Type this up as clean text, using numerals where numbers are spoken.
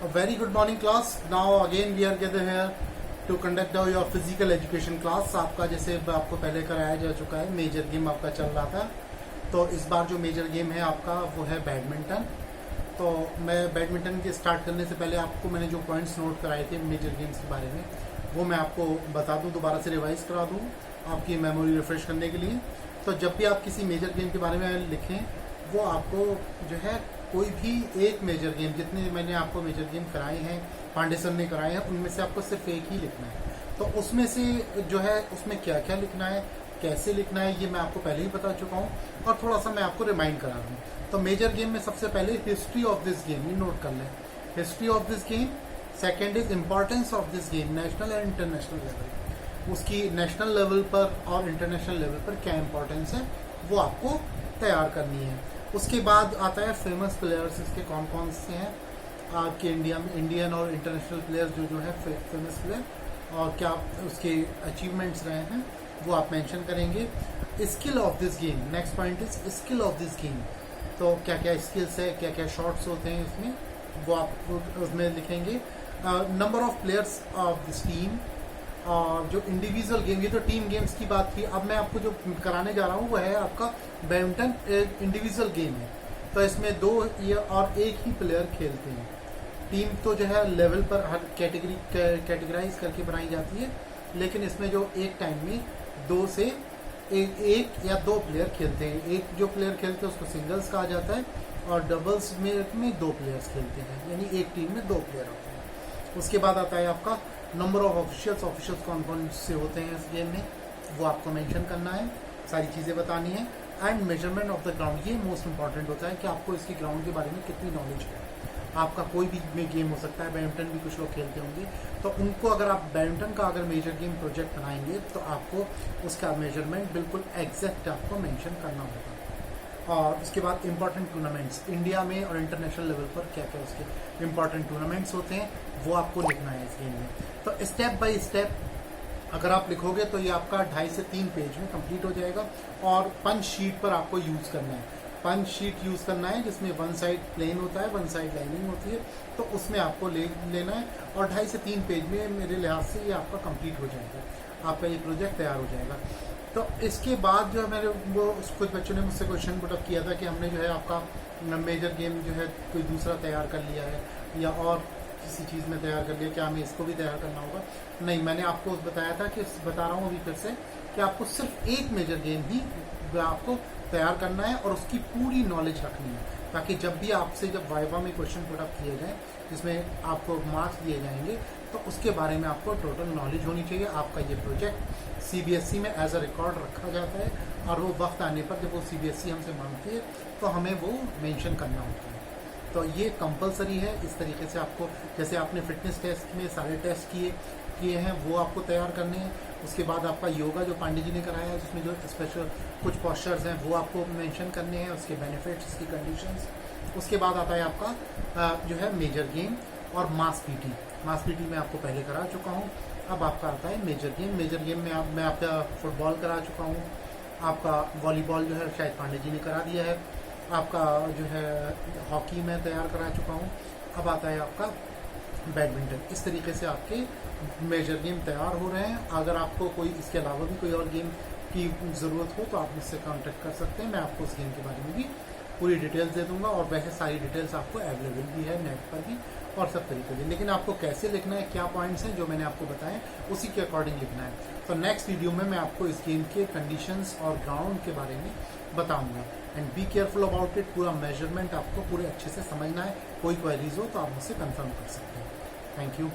A very good morning class. Now again we are gathered here to conduct your physical education class. आपका जैसे आपको पहले कराया जा चुका है, मेजर गेम आपका चल रहा था, तो इस बार जो मेजर गेम है आपका वो है बैडमिंटन। तो मैं बैडमिंटन के स्टार्ट करने से पहले आपको मैंने जो पॉइंट्स नोट कराए थे मेजर गेम्स के बारे में वो मैं आपको बता दूं, दोबारा से रिवाइज करा दूं आपकी मेमोरी रिफ्रेश करने के लिए। तो जब भी आप किसी मेजर गेम के बारे में लिखें वो आपको जो है कोई भी एक मेजर गेम, जितने मैंने आपको मेजर गेम कराए हैं, पांडे सर ने कराए हैं, उनमें से आपको सिर्फ एक ही लिखना है। तो उसमें से जो है उसमें क्या क्या लिखना है, कैसे लिखना है, ये मैं आपको पहले ही बता चुका हूँ और थोड़ा सा मैं आपको रिमाइंड करा दूँ। तो मेजर गेम में सबसे पहले हिस्ट्री ऑफ दिस गेम ये नोट कर लें, history of this game. Second is importance of this game, national and international level, उसकी नेशनल लेवल पर और इंटरनेशनल लेवल पर क्या इंपॉर्टेंस है वो आपको तैयार करनी है। उसके बाद आता है फेमस प्लेयर्स, इसके कौन कौन से हैं आपके इंडिया में, इंडियन और इंटरनेशनल प्लेयर्स जो है फेमस प्लेयर, और क्या उसके अचीवमेंट्स रहे हैं वो आप मेंशन करेंगे। Skill of this game, next point is skill of this game. तो क्या क्या स्किल्स है, क्या क्या शॉट्स होते हैं इसमें वो आप उसमें लिखेंगे। Number of players of this team, और जो इंडिविजुअल गेम, ये तो टीम गेम्स की बात थी। अब मैं आपको जो कराने जा रहा हूँ वो है आपका बैडमिंटन, इंडिविजुअल गेम है। तो इसमें दो और एक ही प्लेयर खेलते हैं। टीम तो जो है लेवल पर हर कैटेगराइज करके बनाई जाती है, लेकिन इसमें जो एक टाइम में दो से एक या दो प्लेयर खेलते हैं। एक जो प्लेयर खेलते हैं उसको सिंगल्स कहा जाता है, और डबल्स में दो प्लेयर्स खेलते हैं, यानी एक टीम में दो प्लेयर होते हैं। उसके बाद आता है आपका नंबर ऑफ ऑफिशियल्स कौन कौन से होते हैं इस गेम में वो आपको मेंशन करना है, सारी चीज़ें बतानी है। And measurement of the ground, ये मोस्ट इंपॉर्टेंट होता है कि आपको इसकी ग्राउंड के बारे में कितनी नॉलेज है। आपका कोई भी गेम हो सकता है, बैडमिंटन भी कुछ लोग खेलते होंगे, तो उनको अगर आप बैडमिंटन का अगर मेजर गेम प्रोजेक्ट बनाएंगे तो आपको उसका मेजरमेंट बिल्कुल एग्जैक्ट आपको मेंशन करना होगा। और उसके बाद इंपॉर्टेंट टूर्नामेंट्स, इंडिया में और इंटरनेशनल लेवल पर क्या क्या उसके इंपॉर्टेंट टूर्नामेंट्स होते हैं वो आपको लिखना है इस गेम में। तो स्टेप बाय स्टेप अगर आप लिखोगे तो ये आपका 2.5 से 3 पेज में कंप्लीट हो जाएगा। और पंच शीट पर आपको यूज़ करना है, पंच शीट यूज़ करना है जिसमें वन साइड प्लेन होता है, वन साइड लाइनिंग होती है, तो उसमें आपको लेना है। और 2.5 से 3 पेज में मेरे लिहाज से ये आपका कंप्लीट हो जाएगा, आपका ये प्रोजेक्ट तैयार हो जाएगा। तो इसके बाद जो है मेरे वो कुछ बच्चों ने मुझसे क्वेश्चन पुटअप किया था कि हमने जो है आपका मेजर गेम जो है कोई दूसरा तैयार कर लिया है या और किसी चीज़ में तैयार कर लिया, क्या हमें इसको भी तैयार करना होगा? नहीं, मैंने आपको बताया था कि बता रहा हूँ अभी फिर से कि आपको सिर्फ एक मेजर गेम ही आपको तैयार करना है और उसकी पूरी नॉलेज रखनी है, ताकि जब भी आपसे जब वाइवा में क्वेश्चन पुटअप किए जाए जिसमें आपको मार्क्स दिए जाएंगे तो उसके बारे में आपको टोटल नॉलेज होनी चाहिए। आपका ये प्रोजेक्ट सीबीएसई में एज अ रिकॉर्ड रखा जाता है और वो वक्त आने पर जब वो सीबीएसई हमसे मांगती है तो हमें वो मेंशन करना होता है। तो ये कंपलसरी है। इस तरीके से आपको, जैसे आपने फिटनेस टेस्ट में सारे टेस्ट किए हैं वो आपको तैयार करने हैं। उसके बाद आपका योगा जो पांडे जी ने कराया है जिसमें जो स्पेशल कुछ पोस्चर्स हैं वो आपको मेंशन करने हैं, उसके बेनिफिट्स, उसकी कंडीशंस। उसके बाद आता है आपका जो है मेजर गेम और मास पीटी। मास पीटी मैं आपको पहले करा चुका हूँ, अब आपका आता है मेजर गेम। मेजर गेम में मैं आपका फुटबॉल करा चुका हूँ, आपका वॉलीबॉल जो है शायद पांडे जी ने करा दिया है, आपका जो है हॉकी में तैयार करा चुका हूँ, अब आता है आपका बैडमिंटन। इस तरीके से आपके मेजर गेम तैयार हो रहे हैं। अगर आपको कोई इसके अलावा भी कोई और गेम की ज़रूरत हो तो आप मुझसे कांटेक्ट कर सकते हैं, मैं आपको उस गेम के बारे में भी पूरी डिटेल्स दे दूंगा। और वैसे सारी डिटेल्स आपको अवेलेबल भी है नेट पर भी और सब तरीके से, लेकिन आपको कैसे लिखना है, क्या पॉइंट्स हैं जो मैंने आपको बताए उसी के अकॉर्डिंग लिखना है। तो नेक्स्ट वीडियो में मैं आपको इस गेम के कंडीशंस और ग्राउंड के बारे में बताऊंगा। And be careful about it, पूरा मेजरमेंट आपको पूरे अच्छे से समझना है। कोई क्वेरीज हो तो आप मुझसे कंफर्म कर सकते हैं। Thank you.